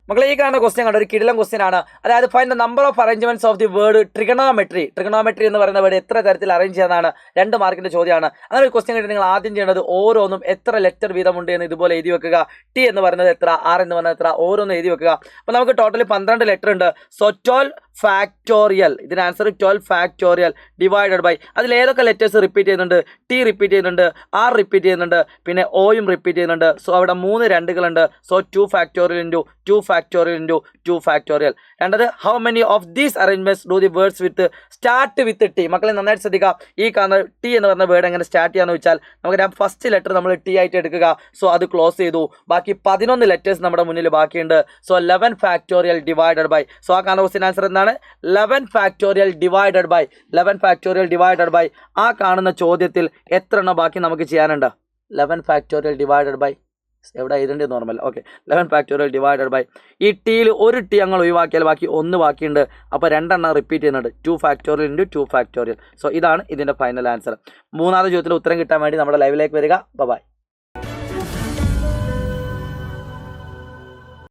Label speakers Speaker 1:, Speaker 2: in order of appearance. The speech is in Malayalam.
Speaker 1: മക്കളെ ഈ കാണുന്ന ക്വസ്റ്റ്യൻ കണ്ട ഒരു കിടിലം ക്വസ്റ്റ്യൻ ആണ്. അതായത് find the number of arrangements of the word trigonometry. Trigonometry എന്ന് പറയുന്ന വേർഡ് എത്ര തരത്തിൽ അറേഞ്ച് ചെയ്യാനാണ് 2 മാർക്കിന്റെ ചോദ്യമാണ്. അങ്ങനെ ഒരു ക്വസ്റ്റ്യൻ കിട്ടി നിങ്ങൾ ആദ്യം ചെയ്യേണ്ടത് ഓരോന്നും എത്ര ലെറ്റർ വീതമുണ്ട് എന്ന് ഇതുപോലെ എഴുതി വെക്കുക. ടി എന്ന് പറയുന്നത് എത്ര, ആർ എന്ന് പറയുന്നത് എത്ര, ഓരോന്നും എഴുതി വെക്കുക. അപ്പോൾ നമുക്ക് ടോട്ടൽ 12 ലെറ്റർ ഉണ്ട്. സോ 12 ഫാക്ടോറിയൽ, ഇതിന് ആൻസർ 12 ഫാക്ടോറിയൽ ഡിവൈഡഡ് ബൈ അതിൽ ഏതൊക്കെ ലെറ്റേഴ്സ് റിപ്പീറ്റ് ചെയ്യുന്നുണ്ട്? ടി റിപ്പീറ്റ് ചെയ്യുന്നുണ്ട്, ആർ റിപ്പീറ്റ് ചെയ്യുന്നുണ്ട്, പിന്നെ ഓയും റിപ്പീറ്റ് ചെയ്യുന്നുണ്ട്. സോ അവിടെ 3 രണ്ടുകളുണ്ട്. So 2 factorial into 2 factorial into 2 factorial. രണ്ടത് how many of these arrangements do the words with start with T. മക്കളെ നന്നായിട്ട് ശ്രദ്ധിക്കുക. ഈ കാണുന്ന ടി എന്ന് പറഞ്ഞ വേർഡ് എങ്ങനെ സ്റ്റാർട്ട് ചെയ്യാന്ന് വെച്ചാൽ നമുക്ക് ഫസ്റ്റ് ലെറ്റർ നമ്മൾ ടി ആയിട്ട് എടുക്കുക. സോ അത് ക്ലോസ് ചെയ്തു. ബാക്കി 11 ലെറ്റേഴ്സ് നമ്മുടെ മുന്നിൽ ബാക്കിയുണ്ട്. So 11 factorial divided by. So ആ കാണുന്ന ക്വസ്റ്റ്യൻ ആൻസർ എന്താണ്? 11 factorial divided by. 11 factorial divided by. ആ കാണുന്ന ചോദ്യത്തിൽ എത്ര എണ്ണം ബാക്കി നമുക്ക് ചെയ്യാനുണ്ട്? 11 ഫാക്ടോറിയൽ ഡിവൈഡഡ് ബൈ എവിടെ എഴുതേണ്ടത് normal. Okay, 11 factorial divided by. ഈ ടിയിൽ ഒരു ടി ഞങ്ങൾ ഒഴിവാക്കിയാൽ ബാക്കി 1 ബാക്കിയുണ്ട്. അപ്പോൾ 2 എണ്ണം റിപ്പീറ്റ് ചെയ്യുന്നുണ്ട്. 2 ഫാക്ടോറിയൽ ഇൻറ്റു 2 ഫാക്ടോറിയൽ. സോ ഇതാണ് ഇതിൻ്റെ ഫൈനൽ ആൻസർ. മൂന്നാമത്തെ ചോദ്യത്തിൽ ഉത്തരം കിട്ടാൻ വേണ്ടി നമ്മുടെ ലൈവിലേക്ക് വരിക. ബൈ.